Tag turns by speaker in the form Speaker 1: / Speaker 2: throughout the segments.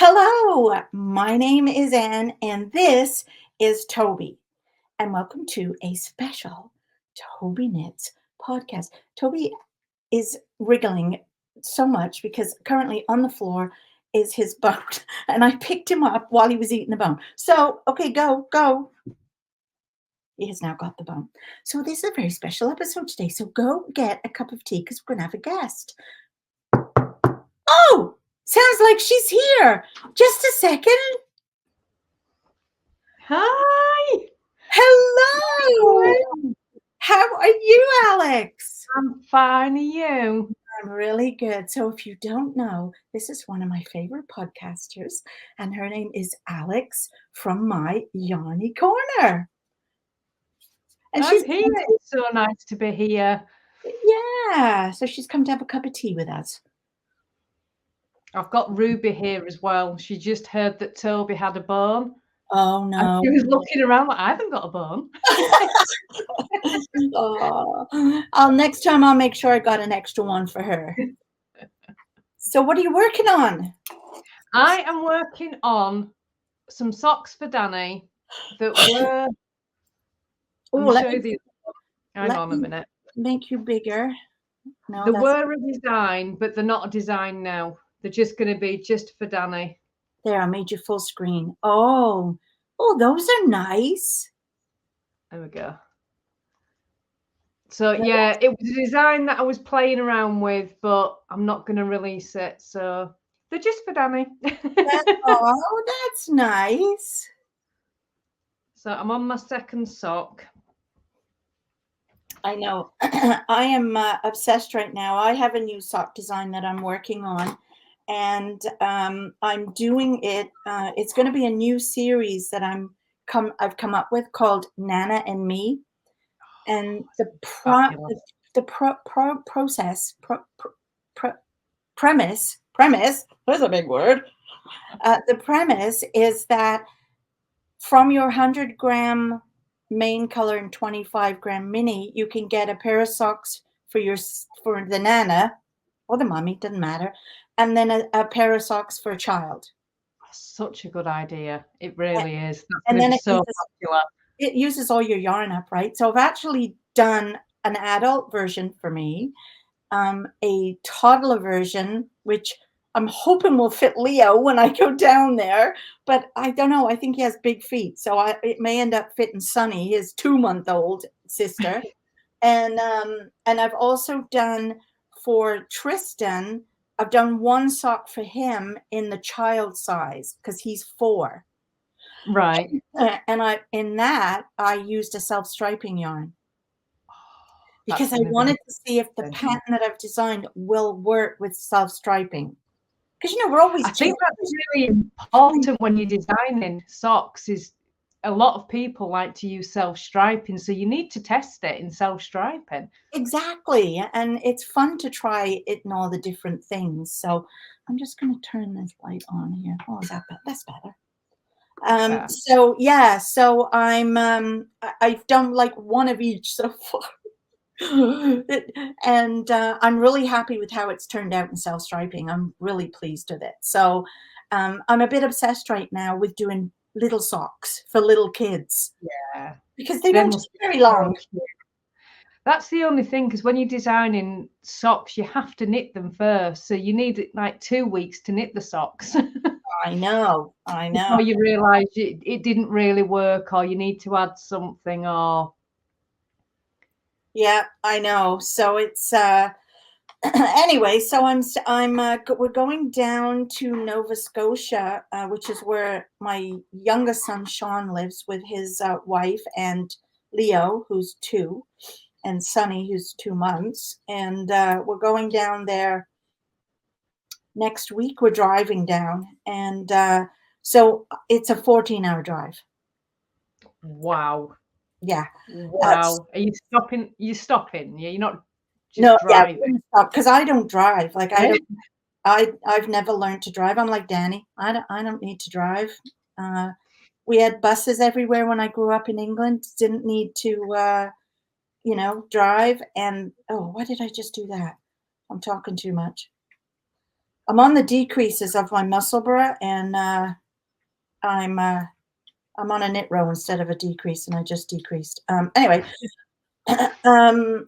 Speaker 1: Hello, my name is Anne, and this is Toby. And welcome to a special Tobyknits podcast. Toby is wriggling so much because currently on the floor is his bone, and I picked him up while he was eating the bone. So, okay, go. He has now got the bone. So, this is a very special episode today. So, go get a cup of tea because we're going to have a guest. Oh, sounds like she's here. Just a second.
Speaker 2: Hi.
Speaker 1: Hello. How are you, Alex?
Speaker 2: I'm fine. Are you?
Speaker 1: I'm really good. So if you don't know, this is one of my favorite podcasters, and her name is Alex from my Yarny Corner. And
Speaker 2: I'm here. It's so nice to be here.
Speaker 1: Yeah. So she's come to have a cup of tea with us.
Speaker 2: I've got Ruby here as well. She just heard that Toby had a bone.
Speaker 1: Oh, no.
Speaker 2: And she was looking around like, I haven't got a bone.
Speaker 1: Next time I'll make sure I got an extra one for her. So what are you working on?
Speaker 2: I am working on some socks for Danny that were... Hang on a minute.
Speaker 1: Make you bigger. No,
Speaker 2: they were a design, but they're not a design now. They're just going to be just for Danny.
Speaker 1: There, I made you full screen. Oh, those are nice.
Speaker 2: There we go. So yeah, it was a design that I was playing around with, but I'm not going to release it. So they're just for Danny.
Speaker 1: That's nice.
Speaker 2: So I'm on my second sock.
Speaker 1: I know. I am obsessed right now. I have a new sock design that I'm working on, and I'm doing it. It's going to be a new series that I've come up with called Nana and Me, and the premise. There's a big word. The premise is that from your 100-gram main color and 25-gram mini, you can get a pair of socks for the nana or the mommy, doesn't matter, and then a pair of socks for a child.
Speaker 2: Such a good idea. It really is. That's
Speaker 1: and then
Speaker 2: so popular.
Speaker 1: It uses all your yarn up, right? So I've actually done an adult version for me, a toddler version, which I'm hoping will fit Leo when I go down there, but I don't know. I think he has big feet, so it may end up fitting Sunny, his 2-month-old sister. And I've also done for Tristan, I've done one sock for him in the child size because he's 4.
Speaker 2: Right.
Speaker 1: And I used a self-striping yarn. Because I wanted to see if the pattern that I've designed will work with self-striping. Because, we're always...
Speaker 2: I think that's really important when you're designing socks is a lot of people like to use self-striping. So you need to test it in self-striping.
Speaker 1: Exactly. And it's fun to try it in all the different things. So I'm just going to turn this light on here. Oh, is that better? That's better. So, yeah. So I've done like one of each so far. And I'm really happy with how it's turned out in self-striping. I'm really pleased with it. So I'm a bit obsessed right now with doing little socks for little kids.
Speaker 2: Yeah.
Speaker 1: Because they don't take very long.
Speaker 2: That's the only thing, because when you're designing socks, you have to knit them first. So you need like 2 weeks to knit the socks.
Speaker 1: I know.
Speaker 2: Before you realise it didn't really work, or you need to add something, or...
Speaker 1: Yeah, I know. So it's anyway. So we're going down to Nova Scotia, which is where my youngest son Sean lives with his wife and Leo, who's 2, and Sunny, who's 2 months. And we're going down there next week. We're driving down, and so it's a 14-hour drive.
Speaker 2: Wow.
Speaker 1: Yeah.
Speaker 2: Wow. Are you stopping? You're stopping. Yeah, you're not just driving.
Speaker 1: Because I don't drive. Like I've never learned to drive. I'm like Danny. I don't need to drive. We had buses everywhere when I grew up in England. Didn't need to drive. And why did I just do that? I'm talking too much. I'm on the decreases of my Musselburgh, and I'm on a knit row instead of a decrease, and I just decreased. Anyway, um,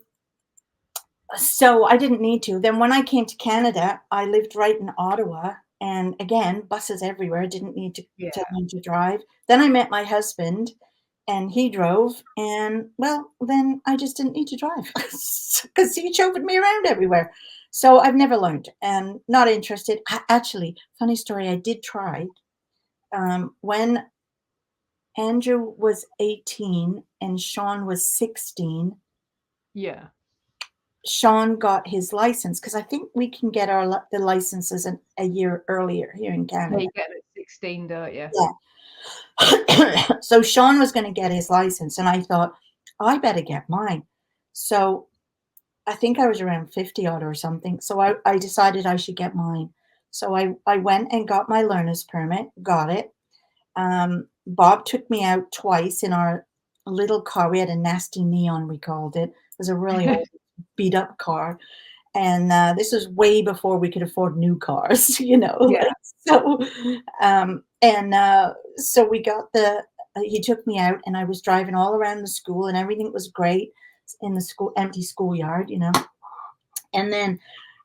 Speaker 1: so I didn't need to. Then when I came to Canada, I lived right in Ottawa, and again, buses everywhere. Didn't need to
Speaker 2: Yeah.
Speaker 1: learn to drive. Then I met my husband, and he drove, and well, then I just didn't need to drive because he chauffeured me around everywhere. So I've never learned, and not interested. Actually, funny story. I did try when Andrew was 18 and Sean was 16.
Speaker 2: Yeah.
Speaker 1: Sean got his license because I think we can get the licenses a year earlier here in
Speaker 2: Yeah,
Speaker 1: Canada.
Speaker 2: you get it at 16, don't you?
Speaker 1: Yeah. So Sean was going to get his license, and I thought, I better get mine. So I think I was around 50 odd or something. So I decided I should get mine. So I went and got my learner's permit, got it. Bob took me out twice in our little car. We had a nasty neon, we called it. It was a really old, beat up car. And this was way before we could afford new cars,
Speaker 2: Yeah.
Speaker 1: like, so. So we got he took me out, and I was driving all around the school, and everything was great in the school, empty schoolyard, And then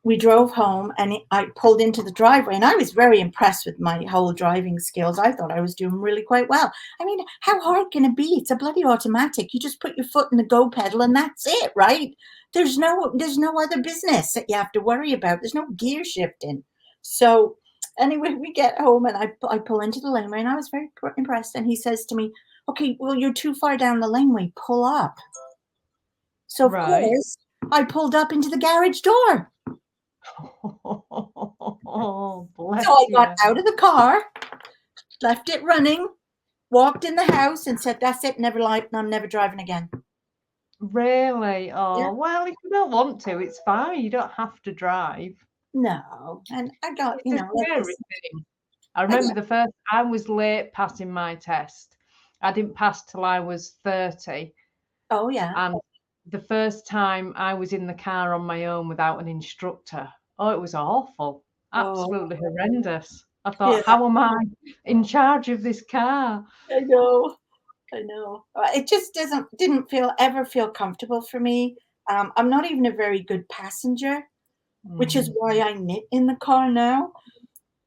Speaker 1: we drove home, and I pulled into the driveway, and I was very impressed with my whole driving skills. I thought I was doing really quite well. I mean, how hard can it be? It's a bloody automatic. You just put your foot in the go pedal, and that's it, right? There's no other business that you have to worry about. There's no gear shifting. So anyway, we get home, and I pull into the laneway, and I was very impressed. And he says to me, "Okay, well, you're too far down the laneway. Pull up." So of
Speaker 2: Right.
Speaker 1: course, I pulled up into the garage door.
Speaker 2: Oh, bless
Speaker 1: So I got
Speaker 2: you.
Speaker 1: out of the car, left it running, walked in the house, and said, "That's it. Never lied. I'm never driving again."
Speaker 2: Really?
Speaker 1: Yeah.
Speaker 2: Oh, well, if you don't want to, it's fine. You don't have to drive.
Speaker 1: No, and I got,
Speaker 2: It's a
Speaker 1: like
Speaker 2: scary
Speaker 1: this.
Speaker 2: thing. I remember the first, I was late passing my test. I didn't pass till I was 30.
Speaker 1: Oh yeah.
Speaker 2: And the first time I was in the car on my own without an instructor, oh, it was awful.
Speaker 1: Oh
Speaker 2: Absolutely horrendous. I thought,
Speaker 1: yeah.
Speaker 2: how am I in charge of this car?
Speaker 1: I know. I know. It just didn't ever feel comfortable for me. I'm not even a very good passenger, which is
Speaker 2: Mm.
Speaker 1: why I knit in the car now.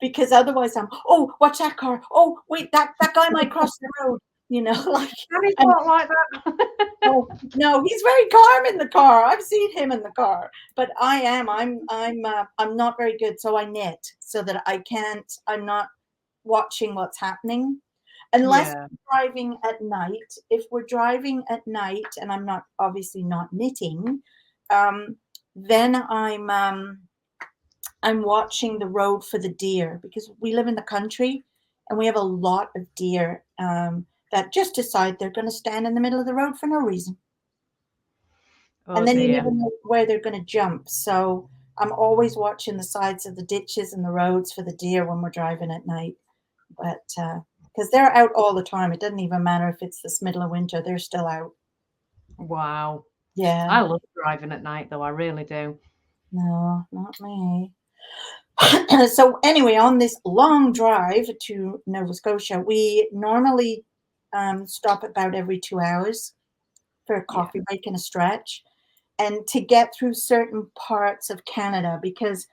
Speaker 1: Because otherwise oh, watch that car. Oh, wait, that guy might cross the road, like,
Speaker 2: Daddy's
Speaker 1: and
Speaker 2: not like that.
Speaker 1: oh, no, he's very calm in the car. I've seen him in the car, but I'm not very good. So I knit so that I'm not watching what's happening unless
Speaker 2: Yeah,
Speaker 1: we're driving at night. If we're driving at night and I'm not obviously not knitting, then I'm watching the road for the deer because we live in the country and we have a lot of deer that just decide they're going to stand in the middle of the road for no reason.
Speaker 2: oh
Speaker 1: And then you
Speaker 2: dear.
Speaker 1: never know where they're going to jump. So I'm always watching the sides of the ditches and the roads for the deer when we're driving at night. But because they're out all the time, it doesn't even matter if it's this middle of winter, they're still out.
Speaker 2: Wow.
Speaker 1: Yeah.
Speaker 2: I love driving at night though, I really do.
Speaker 1: No, not me. So anyway, on this long drive to Nova Scotia, we normally stop about every 2 hours for a
Speaker 2: Yeah.
Speaker 1: coffee break and a stretch, and to get through certain parts of Canada because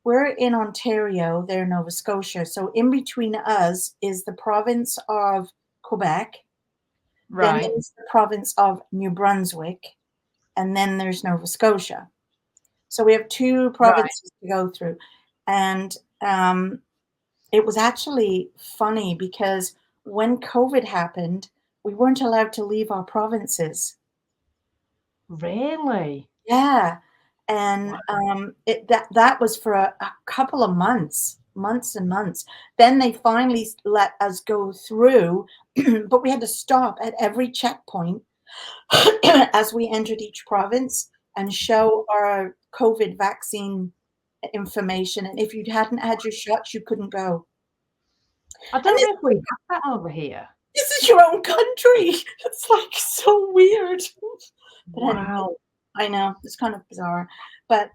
Speaker 1: we're in Ontario, they're Nova Scotia. So in between us is the province of Quebec, then
Speaker 2: Right.
Speaker 1: there's the province of New Brunswick, and then there's Nova Scotia. So we have two
Speaker 2: Right.
Speaker 1: provinces to go through. And it was actually funny because when COVID happened, we weren't allowed to leave our provinces.
Speaker 2: Really?
Speaker 1: Yeah. And
Speaker 2: Wow.
Speaker 1: that was for a couple of months and months. Then they finally let us go through, but we had to stop at every checkpoint as we entered each province and show our COVID vaccine information. And if you hadn't had your shots, you couldn't go.
Speaker 2: I
Speaker 1: And
Speaker 2: don't know if we have that over here.
Speaker 1: this is your own country. It's like so weird. But anyway,
Speaker 2: Wow.
Speaker 1: I know it's kind of bizarre, but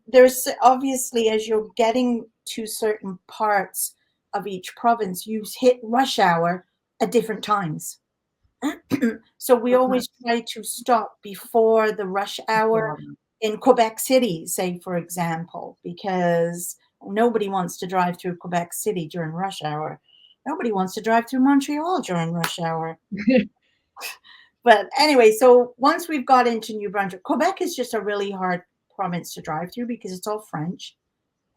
Speaker 1: there's obviously, as you're getting to certain parts of each province, you hit rush hour at different times. So we always try to stop before the rush hour in Quebec City, say, for example, because nobody wants to drive through Quebec City during rush hour. Nobody wants to drive through Montreal during rush hour. But anyway, so once we've got into New Brunswick, Quebec is just a really hard province to drive through because it's all French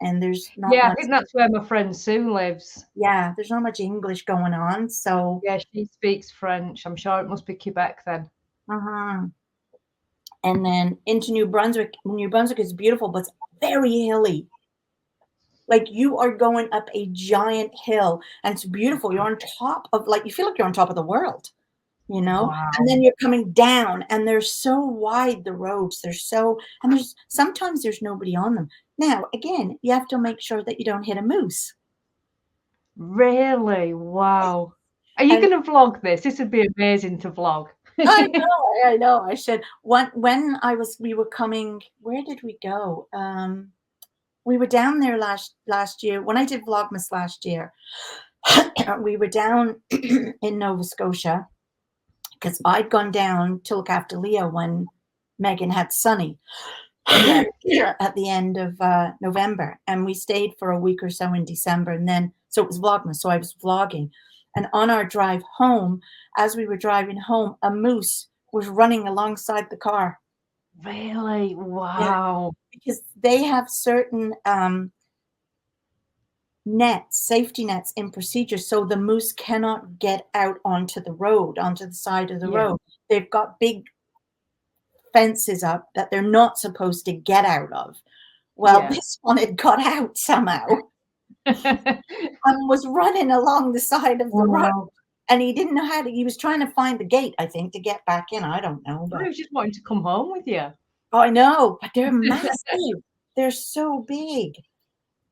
Speaker 1: and there's not
Speaker 2: Yeah, I
Speaker 1: much.
Speaker 2: think that's where my friend Sue lives.
Speaker 1: Yeah, there's not much English going on. So
Speaker 2: Yeah, she speaks French. I'm sure it must be Quebec then.
Speaker 1: uh-huh. And then into New Brunswick. New Brunswick is beautiful, but it's very hilly. Like you are going up a giant hill and it's beautiful. You're on top of, like, you feel like you're on top of the world, you know? And then
Speaker 2: Wow.
Speaker 1: you're coming down and they're so wide, the roads. And sometimes there's nobody on them. Now, again, you have to make sure that you don't hit a moose.
Speaker 2: Really? Wow. Are you
Speaker 1: And
Speaker 2: going to vlog this? This would be amazing to vlog.
Speaker 1: I know, I should. When we were coming, where did we go? We were down there last year when I did Vlogmas last year. We were down in Nova Scotia because I'd gone down to look after Leo when Megan had Sunny at the end of November, and we stayed for a week or so in December, and then so it was Vlogmas, so I was vlogging, and on our drive home, as we were driving home, a moose was running alongside the car.
Speaker 2: Really?
Speaker 1: Yeah,
Speaker 2: Wow.
Speaker 1: because they have certain safety nets in procedure, so the moose cannot get out onto the side of the
Speaker 2: Yeah.
Speaker 1: road. They've got big fences up that they're not supposed to get out of. Well,
Speaker 2: Yeah.
Speaker 1: this one had got out somehow and was running along the side of the road,
Speaker 2: Wow.
Speaker 1: and he didn't know how to. He was trying to find the gate, I think, to get back in. I don't know,
Speaker 2: I
Speaker 1: but
Speaker 2: was just wanting to come home with you.
Speaker 1: I know, but they're massive. They're so big.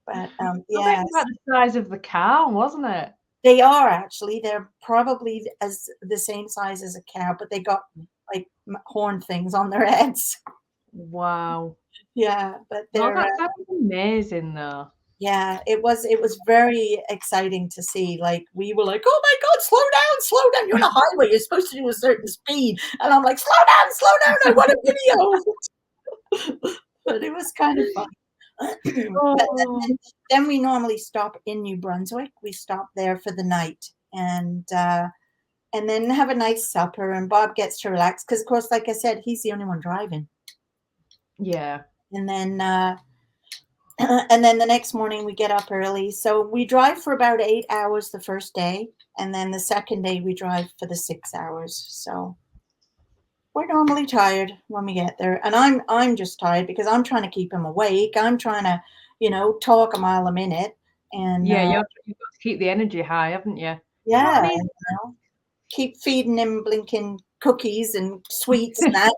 Speaker 1: But
Speaker 2: I bet
Speaker 1: yes,
Speaker 2: it's about the size of the cow, wasn't it?
Speaker 1: they are actually. They're probably as the same size as a cow, but they got like horn things on their heads.
Speaker 2: Wow.
Speaker 1: Yeah, but
Speaker 2: Oh,
Speaker 1: they're
Speaker 2: that sounds amazing though.
Speaker 1: yeah, it was very exciting to see. Like we were like, oh my God, slow down. You're on a highway. You're supposed to do a certain speed. And I'm like, slow down. I want a video. But it was kind of fun. But
Speaker 2: Oh,
Speaker 1: then we normally stop in New Brunswick. We stop there for the night and then have a nice supper. And Bob gets to relax because, of course, like I said, he's the only one driving.
Speaker 2: yeah.
Speaker 1: And then and then the next morning we get up early. So we drive for about 8 hours the first day, and then the second day we drive for the 6 hours. So we're normally tired when we get there, and I'm just tired because I'm trying to keep him awake. I'm trying to, talk a mile a minute, and
Speaker 2: Yeah, you've got to keep the energy high, haven't you? Not
Speaker 1: yeah,
Speaker 2: an easy.
Speaker 1: keep feeding him blinking cookies and sweets and that.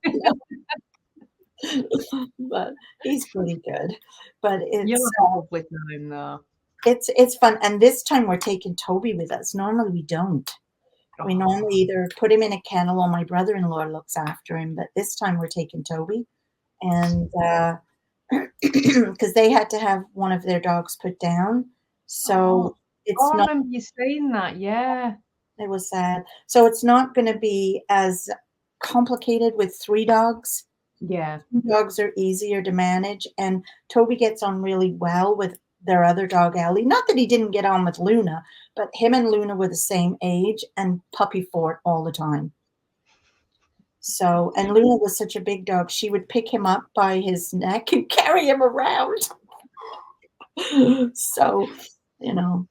Speaker 1: But he's pretty good. But
Speaker 2: You'll
Speaker 1: it's
Speaker 2: have a lovely time though.
Speaker 1: it's fun, and this time we're taking Toby with us. Normally we don't. We normally
Speaker 2: Oh,
Speaker 1: either put him in a kennel or my brother-in-law looks after him, but this time we're taking Toby, and because they had to have one of their dogs put down,
Speaker 2: oh,
Speaker 1: so it's
Speaker 2: oh, I
Speaker 1: not.
Speaker 2: remember you saying that. Yeah.
Speaker 1: It was sad. So it's not going to be as complicated with 3 dogs.
Speaker 2: Yeah.
Speaker 1: Dogs are easier to manage, and Toby gets on really well with their other dog, Ellie. Not that he didn't get on with Luna, but him and Luna were the same age and puppy fought all the time. So, and Luna was such a big dog, she would pick him up by his neck and carry him around. So, you know,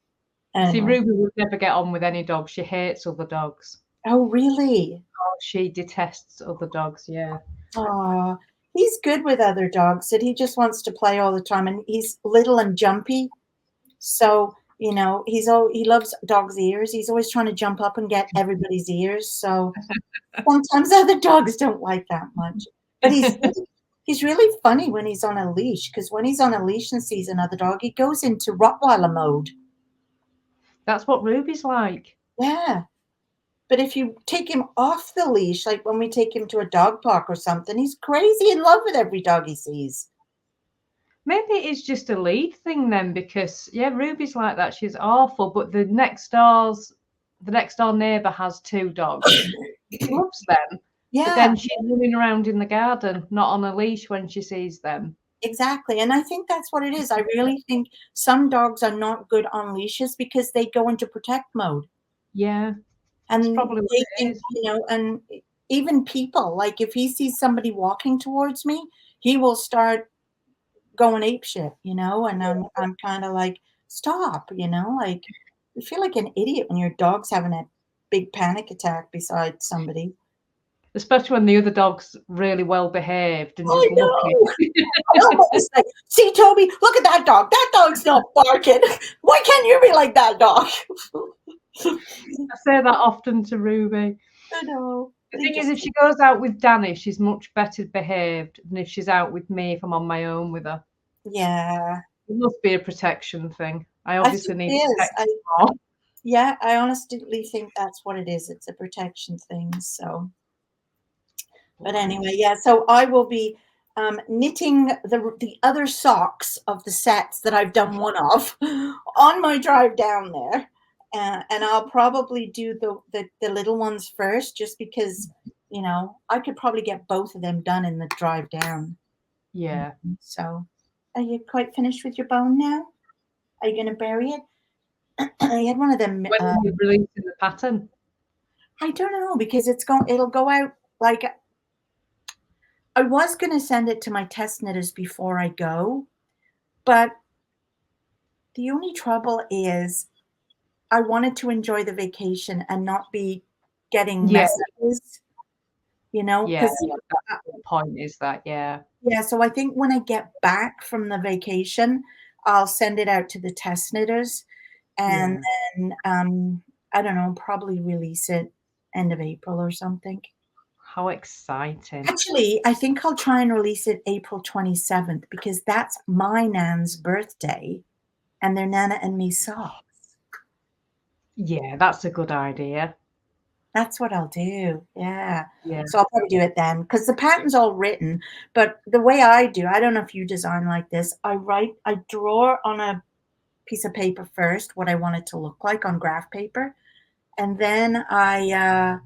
Speaker 2: See,
Speaker 1: anyway.
Speaker 2: Ruby would never get on with any dog. She hates other dogs.
Speaker 1: Oh, really?
Speaker 2: Oh, she detests other dogs. Yeah.
Speaker 1: Oh, he's good with other dogs, that he just wants to play all the time, and he's little and jumpy. So, he loves dogs' ears. He's always trying to jump up and get everybody's ears. So sometimes other dogs don't like that much. But he's really funny when he's on a leash, because when he's on a leash and sees another dog, he goes into Rottweiler mode.
Speaker 2: That's what Ruby's like.
Speaker 1: Yeah. But if you take him off the leash, like when we take him to a dog park or something, he's crazy in love with every dog he sees.
Speaker 2: Maybe it's just a lead thing then, because yeah, Ruby's like that. She's awful, but the next door neighbour has 2 dogs. She loves them. But
Speaker 1: Yeah,
Speaker 2: then she's running around in the garden, not on a leash when she sees them.
Speaker 1: exactly. And I think that's what it is. I really think some dogs are not good on leashes because they go into protect mode.
Speaker 2: Yeah, that's
Speaker 1: And
Speaker 2: probably what
Speaker 1: they
Speaker 2: it
Speaker 1: think,
Speaker 2: is.
Speaker 1: and even people, like if he sees somebody walking towards me, he will start going ape shit, and I'm kind of like, stop, like you feel like an idiot when your dog's having a big panic attack beside somebody.
Speaker 2: Especially when the other dog's really well behaved and
Speaker 1: I
Speaker 2: just looking.
Speaker 1: know. I almost like, see, Toby, look at that dog. That dog's not barking. Why can't you be like that dog?
Speaker 2: I say that often to Ruby.
Speaker 1: I know.
Speaker 2: The thing is, if she goes out with Danny, she's much better behaved than if she's out with me if I'm on my own with her.
Speaker 1: Yeah.
Speaker 2: It must be a protection thing. I
Speaker 1: I
Speaker 2: obviously
Speaker 1: think it
Speaker 2: need
Speaker 1: is.
Speaker 2: protection more.
Speaker 1: Yeah, I honestly think that's what it is. It's a protection thing. So, but anyway, yeah. So I will be knitting the other socks of the sets that I've done one of on my drive down there, and I'll probably do the little ones first, just because I could probably get both of them done in the drive down.
Speaker 2: Yeah.
Speaker 1: So, are you quite finished with your bone now? Are you going to bury it? I had one of them.
Speaker 2: When are you releasing the pattern?
Speaker 1: I don't know, because it'll go out, like, I was going to send it to my test knitters before I go, but the only trouble is I wanted to enjoy the vacation and not be getting
Speaker 2: Yeah.
Speaker 1: messages,
Speaker 2: Yeah,
Speaker 1: because
Speaker 2: that's the point, is that, yeah.
Speaker 1: yeah, so I think when I get back from the vacation, I'll send it out to the test knitters, and then I don't know, probably release it end of April or something.
Speaker 2: How exciting.
Speaker 1: Actually, I think I'll try and release it April 27th, because that's my Nan's birthday and they're Nana and me socks.
Speaker 2: Yeah, that's a good idea.
Speaker 1: That's what I'll do. Yeah.
Speaker 2: Yeah.
Speaker 1: So I'll probably do it then, because the pattern's all written. But the way I do, I don't know if you design like this. I draw on a piece of paper first what I want it to look like on graph paper. And then I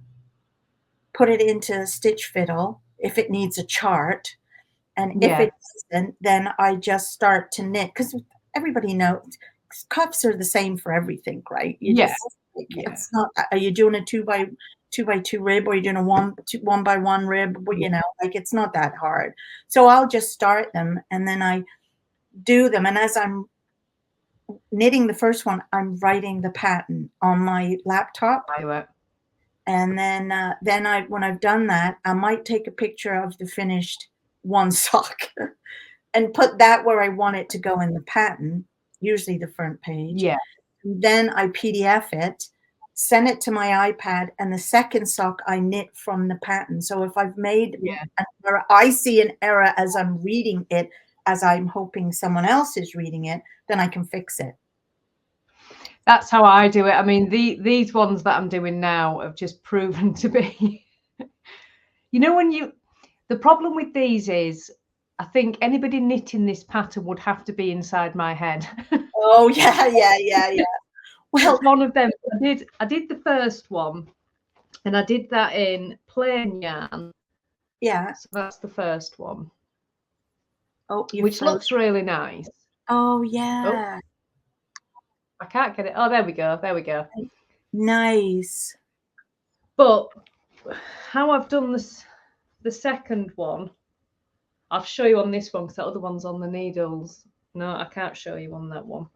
Speaker 1: put it into Stitch Fiddle if it needs a chart. And if
Speaker 2: Yeah.
Speaker 1: it doesn't, then I just start to knit, because everybody knows cuffs are the same for everything, right?
Speaker 2: Yeah.
Speaker 1: It's not. Are you doing a 2x2 rib, or are you doing a 1x1 rib? Well, like, it's not that hard. So I'll just start them, and then I do them. And as I'm knitting the first one, I'm writing the pattern on my laptop. And then when I've done that, I might take a picture of the finished one sock and put that where I want it to go in the pattern, usually the front page.
Speaker 2: Yeah.
Speaker 1: Then I PDF it, send it to my iPad, and the second sock I knit from the pattern. So if I've made an error, I see an error as I'm reading it, as I'm hoping someone else is reading it, then I can fix it.
Speaker 2: That's how I do it. I mean, these ones that I'm doing now have just proven to be, the problem with these is, I think anybody knitting this pattern would have to be inside my head.
Speaker 1: Oh, yeah. Well,
Speaker 2: it's one of them. I did the first one, and I did that in plain yarn.
Speaker 1: Yeah.
Speaker 2: So that's the first one.
Speaker 1: Oh,
Speaker 2: which looks really nice.
Speaker 1: Oh, yeah.
Speaker 2: Oh, I can't get it. Oh, there we go. There we go.
Speaker 1: Nice.
Speaker 2: But how I've done this, the second one, I'll show you on this one, because the other one's on the needles. No, I can't show you on that one.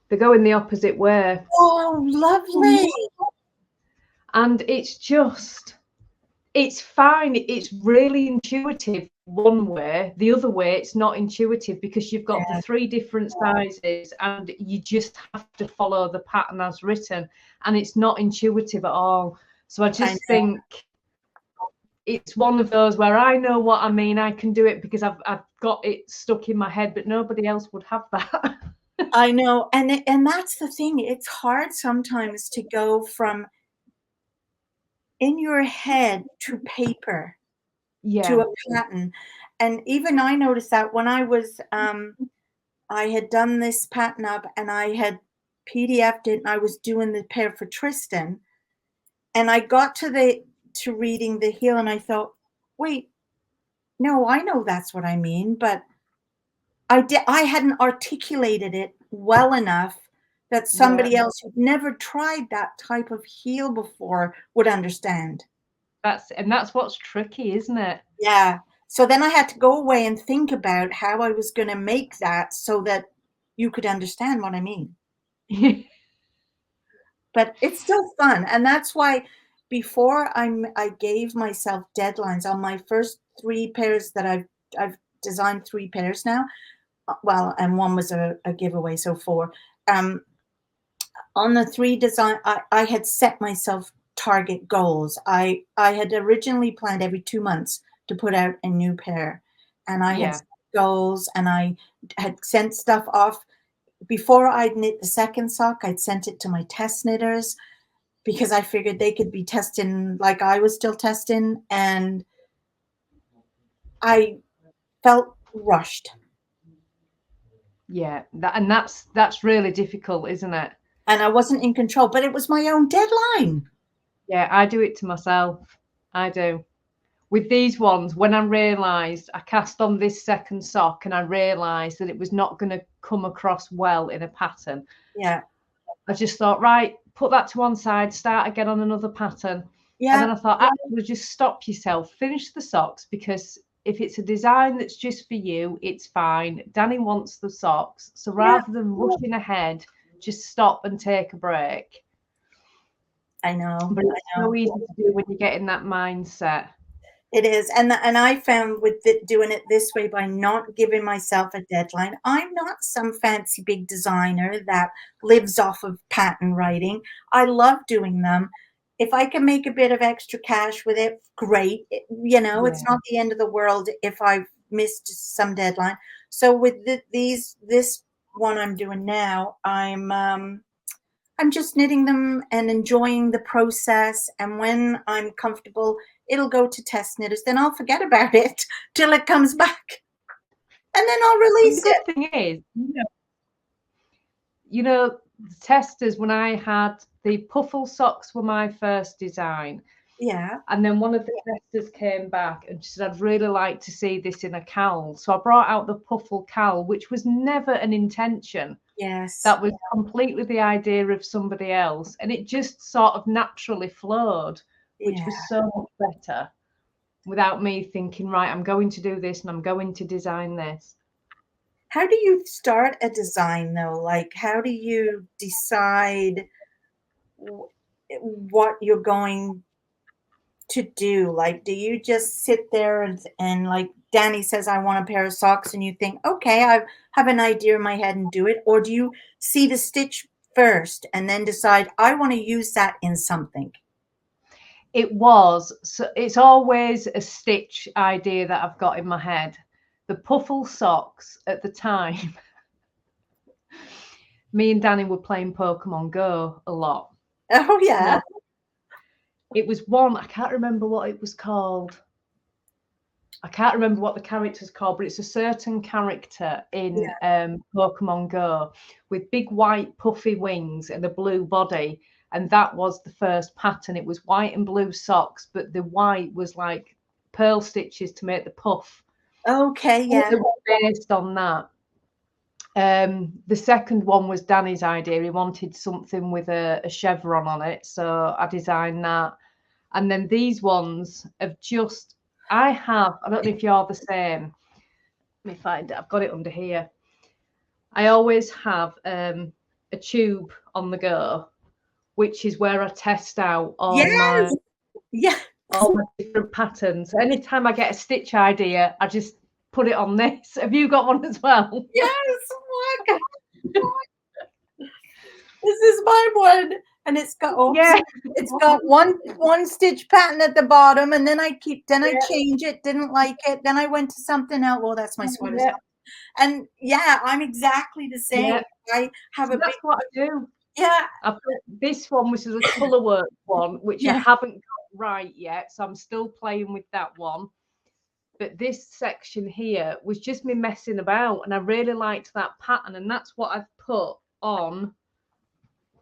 Speaker 2: They go in the opposite way.
Speaker 1: Oh, lovely.
Speaker 2: And it's fine. It's really intuitive one way. The other way, it's not intuitive, because you've got the 3 different sizes and you just have to follow the pattern as written, and it's not intuitive at all. So I just think it's one of those where I know what I mean. I can do it because I've got it stuck in my head, but nobody else would have that.
Speaker 1: I know, and that's the thing. It's hard sometimes to go from in your head to paper to
Speaker 2: Yeah,
Speaker 1: a pattern. And even I noticed that when I was I had done this pattern up and I had PDF'd it and I was doing the pair for Tristan and I got to reading the heel and I thought, wait, no, I know that's what I mean, but I hadn't articulated it well enough that
Speaker 2: yeah.
Speaker 1: somebody else who'd never tried that type of heel before would understand.
Speaker 2: That's what's tricky, isn't it?
Speaker 1: Yeah. So then I had to go away and think about how I was going to make that so that you could understand what I mean. But it's still fun, and that's why before I gave myself deadlines on my first 3 pairs that I've designed 3 pairs now. Well, and one was a giveaway, so 4. Um, on the 3 design, I had set myself target goals. I had originally planned every 2 months to put out a new pair, and I had
Speaker 2: Yeah.
Speaker 1: set goals, and I had sent stuff off. Before I'd knit the second sock, I'd sent it to my test knitters because I figured they could be testing like I was still testing, and I felt rushed.
Speaker 2: Yeah. That's really difficult, isn't it?
Speaker 1: And I wasn't in control, but it was my own deadline.
Speaker 2: Yeah, I do it to myself. I do. With these ones, when I realised I cast on this second sock and I realised that it was not going to come across well in a pattern,
Speaker 1: Yeah.
Speaker 2: I just thought, right, put that to one side, start again on another pattern. And then
Speaker 1: Yeah.
Speaker 2: I thought, actually, just stop yourself, finish the socks, because if it's a design that's just for you, it's fine. Danny wants the socks. So
Speaker 1: Yeah.
Speaker 2: rather than rushing ahead, just stop and take a break.
Speaker 1: I know.
Speaker 2: But it's
Speaker 1: I know.
Speaker 2: so easy to do when you get in that mindset.
Speaker 1: It is. And I found with doing it this way by not giving myself a deadline, I'm not some fancy big designer that lives off of pattern writing. I love doing them. If I can make a bit of extra cash with it, great. It's
Speaker 2: Yeah.
Speaker 1: not the end of the world if I've missed some deadline. So with this one I'm doing now, I'm just knitting them and enjoying the process. And when I'm comfortable, it'll go to test knitters. Then I'll forget about it till it comes back. And then I'll
Speaker 2: And the
Speaker 1: release it.
Speaker 2: good thing is, the testers, when I had the puffle socks were my first design.
Speaker 1: Yeah.
Speaker 2: And then one of the testers came back and she said, I'd really like to see this in a cowl. So I brought out the puffle cowl, which was never an intention.
Speaker 1: Yes.
Speaker 2: That was completely the idea of somebody else. And it just sort of naturally flowed, which
Speaker 1: Yeah.
Speaker 2: was so much better without me thinking, right, I'm going to do this and I'm going to design this.
Speaker 1: How do you start a design though? Like, how do you decide what you're going to do? Like, do you just sit there and like Danny says, I want a pair of socks, and you think, okay, I have an idea in my head and do it? Or do you see the stitch first and then decide, I want to use that in something?
Speaker 2: It's always a stitch idea that I've got in my head. The puffle socks at the time, me and Danny were playing Pokemon Go a lot.
Speaker 1: Oh, yeah.
Speaker 2: It was one, I can't remember what it was called. I can't remember what the character's called, but it's a certain character in Pokemon Go with big white puffy wings and a blue body. And that was the first pattern. It was white and blue socks, but the white was like pearl stitches to make the puff.
Speaker 1: Okay, yeah.
Speaker 2: It was based on that. The second one was Danny's idea. He wanted something with a chevron on it. So I designed that. And then these ones have just, I don't know if you're the same. Let me find it. I've got it under here. I always have a tube on the go, which is where I test out all my different patterns. Anytime I get a stitch idea, I just put it on this. Have you got one as well?
Speaker 1: Yes. Oh my God. This is my one. And it's got it's got one stitch pattern at the bottom, and then I change it, didn't like it, then I went to something else. Well, that's my sweater. And yeah, I'm exactly the same.
Speaker 2: Yeah.
Speaker 1: I have
Speaker 2: So
Speaker 1: a big,
Speaker 2: that's what I do.
Speaker 1: yeah,
Speaker 2: I've got this one, which is a colour work one, which I
Speaker 1: yeah.
Speaker 2: haven't got right yet, so I'm still playing with that one. But this section here was just me messing about, and I really liked that pattern, and that's what I've put on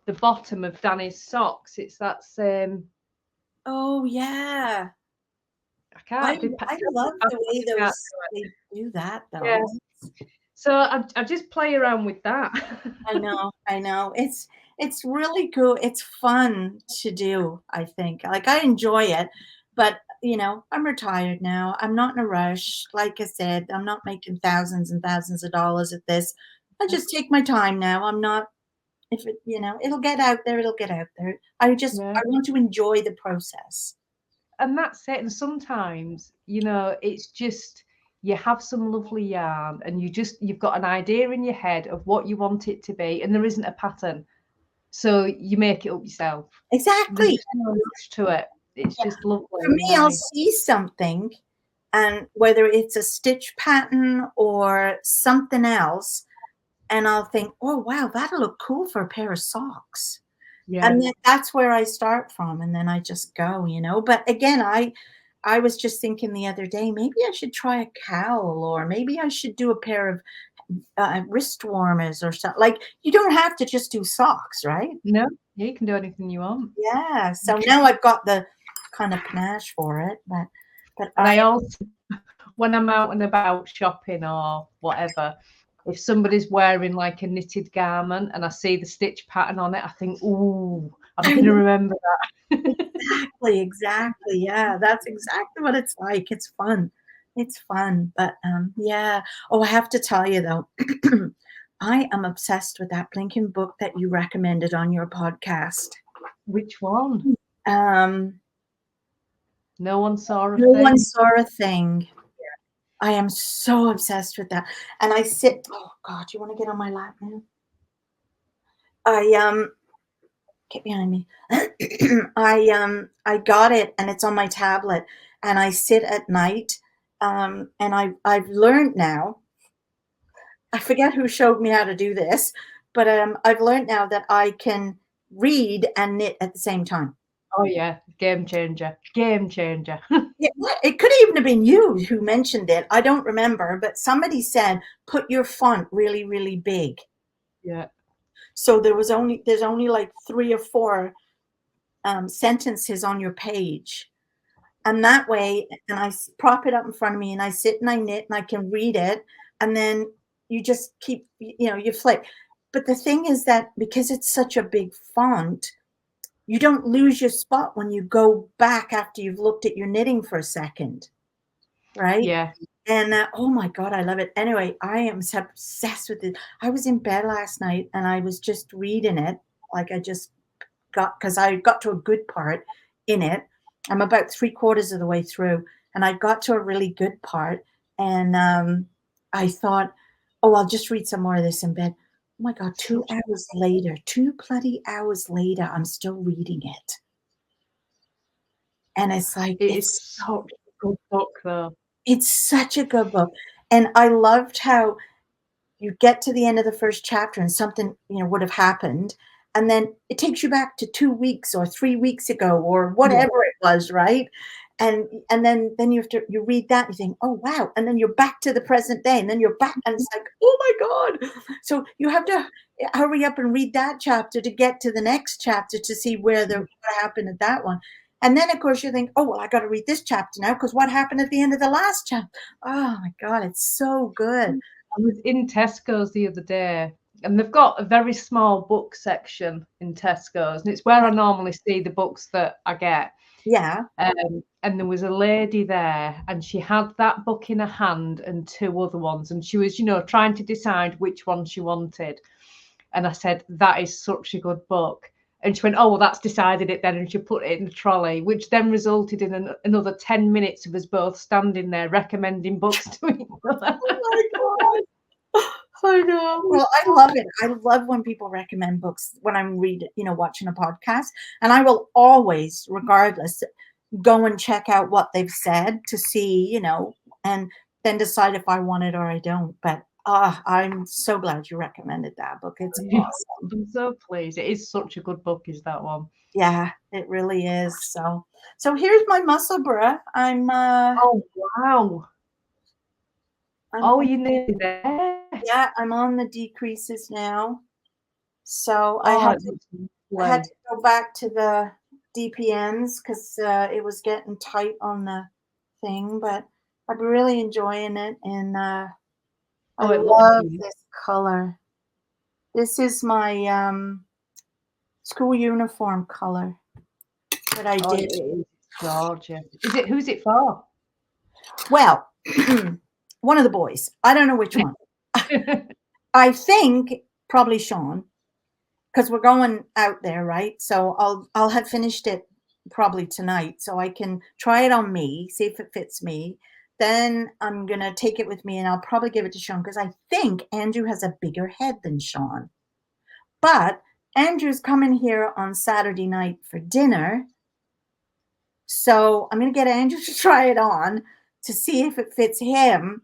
Speaker 2: the bottom of Danny's socks. It's that same.
Speaker 1: Oh yeah.
Speaker 2: I can't be.
Speaker 1: I love the way
Speaker 2: Can't
Speaker 1: those
Speaker 2: do
Speaker 1: they do that
Speaker 2: it. Yeah.
Speaker 1: though.
Speaker 2: So I just play around with that.
Speaker 1: I know, I know. It's really cool. It's fun to do, I think. Like I enjoy it, but you know, I'm retired now. I'm not in a rush. Like I said, I'm not making thousands and thousands of dollars at this. I just take my time now. I'm not if it, you know, it'll get out there, it'll get out there.
Speaker 2: Yeah.
Speaker 1: I want to enjoy the process.
Speaker 2: And that's it. And sometimes, it's just you have some lovely yarn and you've got an idea in your head of what you want it to be, and there isn't a pattern. So you make it up yourself. There's
Speaker 1: Exactly.
Speaker 2: just no rush to it. It's just lovely
Speaker 1: For me,
Speaker 2: and
Speaker 1: I'll
Speaker 2: nice.
Speaker 1: see something, and whether it's a stitch pattern or something else, and I'll think, oh wow, that'll look cool for a pair of socks.
Speaker 2: Yeah.
Speaker 1: And then that's where I start from, and then I just go, you know. But again, I was just thinking the other day, maybe I should try a cowl, or maybe I should do a pair of wrist warmers or something. Like you don't have to just do socks, right?
Speaker 2: No, yeah, you can do anything you want.
Speaker 1: Yeah. So now I've got the kind of panache for it, but
Speaker 2: And I also, when I'm out and about shopping or whatever, if somebody's wearing like a knitted garment and I see the stitch pattern on it, I think, ooh, I'm going to remember that.
Speaker 1: exactly. Yeah, that's exactly what it's like. It's fun. It's fun. But yeah. Oh, I have to tell you though, I am obsessed with that blinking book that you recommended on your podcast.
Speaker 2: Which one?
Speaker 1: Um,
Speaker 2: No One Saw a
Speaker 1: No One
Speaker 2: Thing.
Speaker 1: Saw a Thing. I am so obsessed with that. And I sit, oh God, you want to get on my lap now? Get behind me. I got it and it's on my tablet and I sit at night. And I've learned now, I forget who showed me how to do this, but I've learned now that I can read and knit at the same time.
Speaker 2: Oh yeah, game changer. Game changer.
Speaker 1: Yeah, it could even have been you who mentioned it. I don't remember, but somebody said put your font really, really big.
Speaker 2: Yeah.
Speaker 1: So there's only like 3 or 4 sentences on your page. And that way, and I prop it up in front of me and I sit and I knit and I can read it. And then you just keep, you flip. But the thing is that because it's such a big font, you don't lose your spot when you go back after you've looked at your knitting for a second. Right?
Speaker 2: Yeah.
Speaker 1: And oh my God, I love it. Anyway, I am obsessed with it. I was in bed last night and I was just reading it. Like I just because I got to a good part in it. I'm about 3/4 of the way through, and I got to a really good part, and I thought, oh, I'll just read some more of this in bed. Oh my God, 2 hours later, 2 bloody hours later, I'm still reading it. And it's like,
Speaker 2: It's such a good book though.
Speaker 1: It's such a good book. And I loved how you get to the end of the first chapter and something, would have happened. And then it takes you back to 2 weeks or 3 weeks ago or whatever it was, right? And then you read that and you think, oh wow. And then you're back to the present day and then you're back and it's like, oh my God. So you have to hurry up and read that chapter to get to the next chapter to see what happened at that one. And then of course you think, oh well, I got to read this chapter now because what happened at the end of the last chapter? Oh my God, it's so good.
Speaker 2: I was in Tesco's the other day and they've got a very small book section in Tesco's, and it's where I normally see the books that I get.
Speaker 1: Yeah.
Speaker 2: And there was a lady there and she had that book in her hand and 2 other ones, and she was, trying to decide which one she wanted. And I said, that is such a good book. And she went, oh, well, that's decided it then. And she put it in the trolley, which then resulted in another 10 minutes of us both standing there recommending books to each other.
Speaker 1: Oh my God. I know. Well, I love it. I love when people recommend books when I'm watching a podcast. And I will always, regardless, go and check out what they've said to see, and then decide if I want it or I don't. But I'm so glad you recommended that book. It's awesome.
Speaker 2: I'm so pleased. It is such a good book, is that one?
Speaker 1: Yeah, it really is. So here's my Musselburgh.
Speaker 2: Oh wow.
Speaker 1: I'm
Speaker 2: Oh, you're nearly there.
Speaker 1: yeah, I'm on the decreases now. So I
Speaker 2: Oh,
Speaker 1: had
Speaker 2: it
Speaker 1: to
Speaker 2: looks
Speaker 1: I had
Speaker 2: lovely.
Speaker 1: to go back to the DPNs because it was getting tight on the thing, but I'm really enjoying it, and I
Speaker 2: Oh, it looks
Speaker 1: love
Speaker 2: beautiful.
Speaker 1: this color. This is my school uniform color that I
Speaker 2: Oh, it
Speaker 1: did.
Speaker 2: is gorgeous. Is it? Who's it for?
Speaker 1: Well, one of the boys. I don't know which one. I think probably Sean, because we're going out there, right? So I'll have finished it probably tonight, so I can try it on me, see if it fits me. Then I'm gonna take it with me, and I'll probably give it to Sean because I think Andrew has a bigger head than Sean. But Andrew's coming here on Saturday night for dinner, so I'm gonna get Andrew to try it on to see if it fits him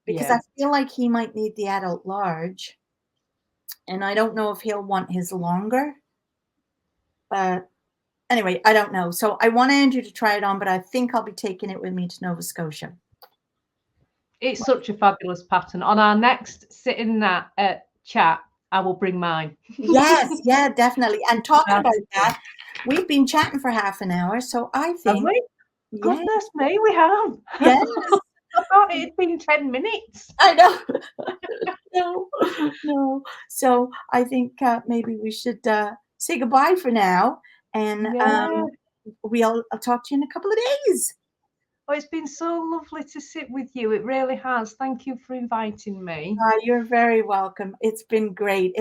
Speaker 1: because
Speaker 2: Yeah.
Speaker 1: I feel like he might need the adult large, and I don't know if he'll want his longer. But anyway, I don't know. So I want Andrew to try it on, but I think I'll be taking it with me to Nova Scotia.
Speaker 2: It's such a fabulous pattern. On our next sitting that chat, I will bring mine.
Speaker 1: Yes, yeah, definitely. And talking
Speaker 2: Have
Speaker 1: about that, we've been chatting for half an hour, so I think,
Speaker 2: we?
Speaker 1: yeah,
Speaker 2: Goodness me, we have.
Speaker 1: yes,
Speaker 2: I thought it had been 10 minutes.
Speaker 1: I know. No, no. So I think maybe we should say goodbye for now, and
Speaker 2: Yeah.
Speaker 1: I'll talk to you in a couple of days.
Speaker 2: Oh, it's been so lovely to sit with you. It really has. Thank you for inviting me.
Speaker 1: You're very welcome. It's been great.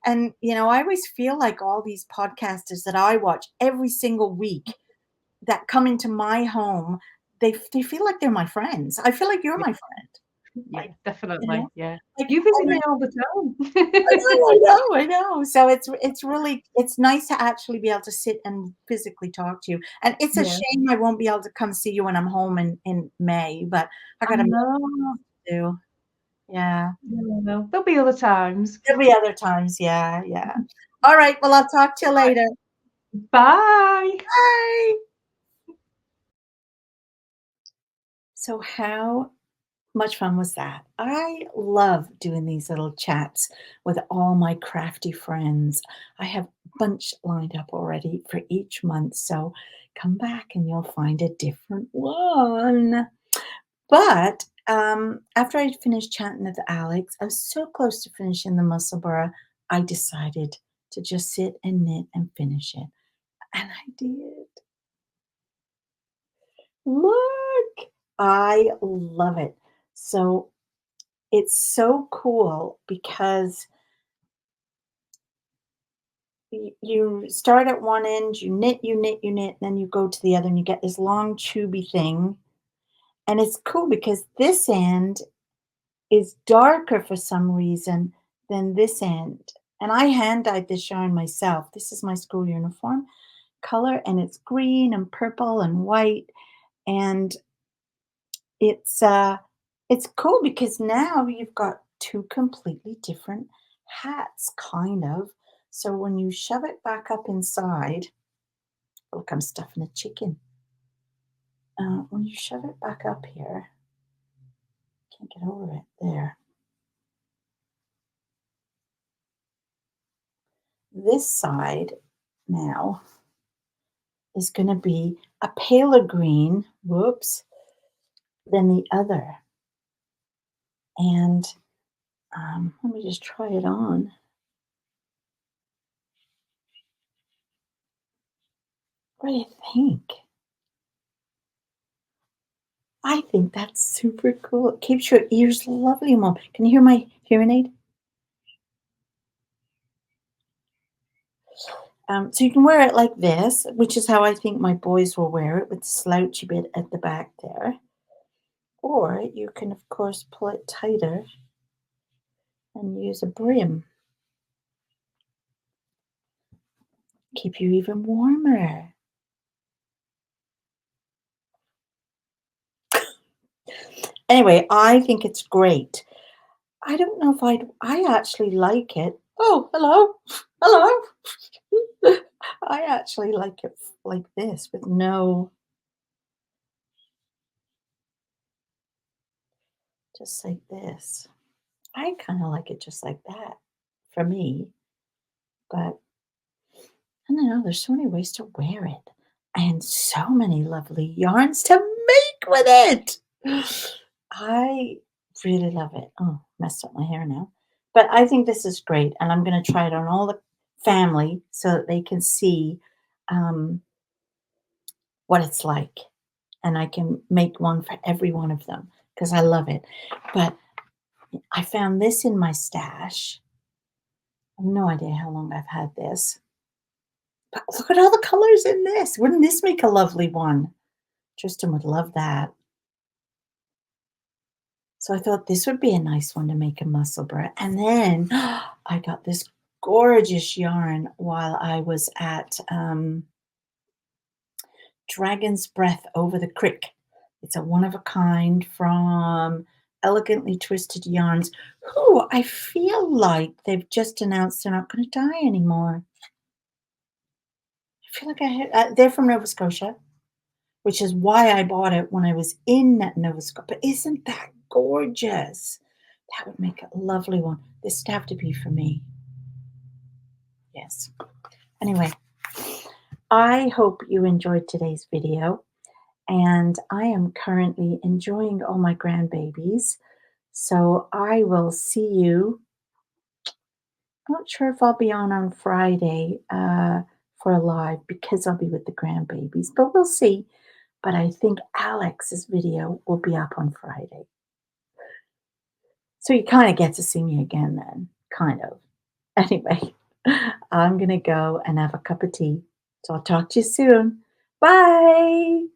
Speaker 1: And I always feel like all these podcasters that I watch every single week that come into my home, they feel like they're my friends. I feel like you're
Speaker 2: Yeah,
Speaker 1: my friend.
Speaker 2: yeah,
Speaker 1: Like,
Speaker 2: definitely. Yeah.
Speaker 1: like
Speaker 2: You visit me all the
Speaker 1: I
Speaker 2: time.
Speaker 1: know, I know, I know. So it's nice to actually be able to sit and physically talk to you. And it's a
Speaker 2: Yeah.
Speaker 1: shame I won't be able to come see you when I'm home in May, but I
Speaker 2: I
Speaker 1: got a million
Speaker 2: know.
Speaker 1: to do. Yeah.
Speaker 2: No, there'll be other times.
Speaker 1: There'll be other times. Yeah, yeah. All right. Well, I'll talk to you
Speaker 2: Right.
Speaker 1: later.
Speaker 2: Bye.
Speaker 1: Bye. So, how much fun was that? I love doing these little chats with all my crafty friends. I have a bunch lined up already for each month. So, come back and you'll find a different one. But after I finished chatting with Alex, I was so close to finishing the Musselburgh, I decided to just sit and knit and finish it. And I did. Look, I love it. So it's so cool because you start at one end, you knit, you knit, you knit, and then you go to the other and you get this long tubey thing. And it's cool because this end is darker for some reason than this end. And I hand dyed this yarn myself. This is my school uniform color, and it's green and purple and white. And it's uh it's cool because now you've got two completely different hats, kind of. So when you shove it back up inside, look, I'm stuffing a chicken. When you shove it back up here, can't get over it there. This side now is going to be a paler green, whoops, than the other. And let me just try it on. What do you think? I think that's super cool. It keeps your ears lovely, Mom. Can you hear my hearing aid? So you can wear it like this, which is how I think my boys will wear it, with the slouchy bit at the back there. Or you can, of course, pull it tighter and use a brim. Keep you even warmer. Anyway, I think it's great. I don't know if I actually like it. Oh, hello. Hello. I actually like it like this with no, just like this. I kind of like it just like that for me, but I don't know. There's so many ways to wear it and so many lovely yarns to make with it. I really love it. Oh, messed up my hair now. But I think this is great. And I'm going to try it on all the family so that they can see um, what it's like. And I can make one for every one of them because I love it. But I found this in my stash. I have no idea how long I've had this. But look at all the colors in this. Wouldn't this make a lovely one? Tristan would love that. So I thought this would be a nice one to make a musselburgh. And then I got this gorgeous yarn while I was at Dragon's Breath Over the Creek. It's a one of a kind from Elegantly Twisted Yarns, who I feel like they've just announced they're not going to dye anymore. I feel like they're from Nova Scotia, which is why I bought it when I was in Nova Scotia. But isn't that gorgeous? That would make a lovely one. This would have to be for me. Yes. Anyway, I hope you enjoyed today's video. And I am currently enjoying all my grandbabies. So I will see you. I'm not sure if I'll be on Friday for a live because I'll be with the grandbabies, but we'll see. But I think Alex's video will be up on Friday. So you kind of get to see me again then, kind of. Anyway, I'm going to go and have a cup of tea. So I'll talk to you soon. Bye.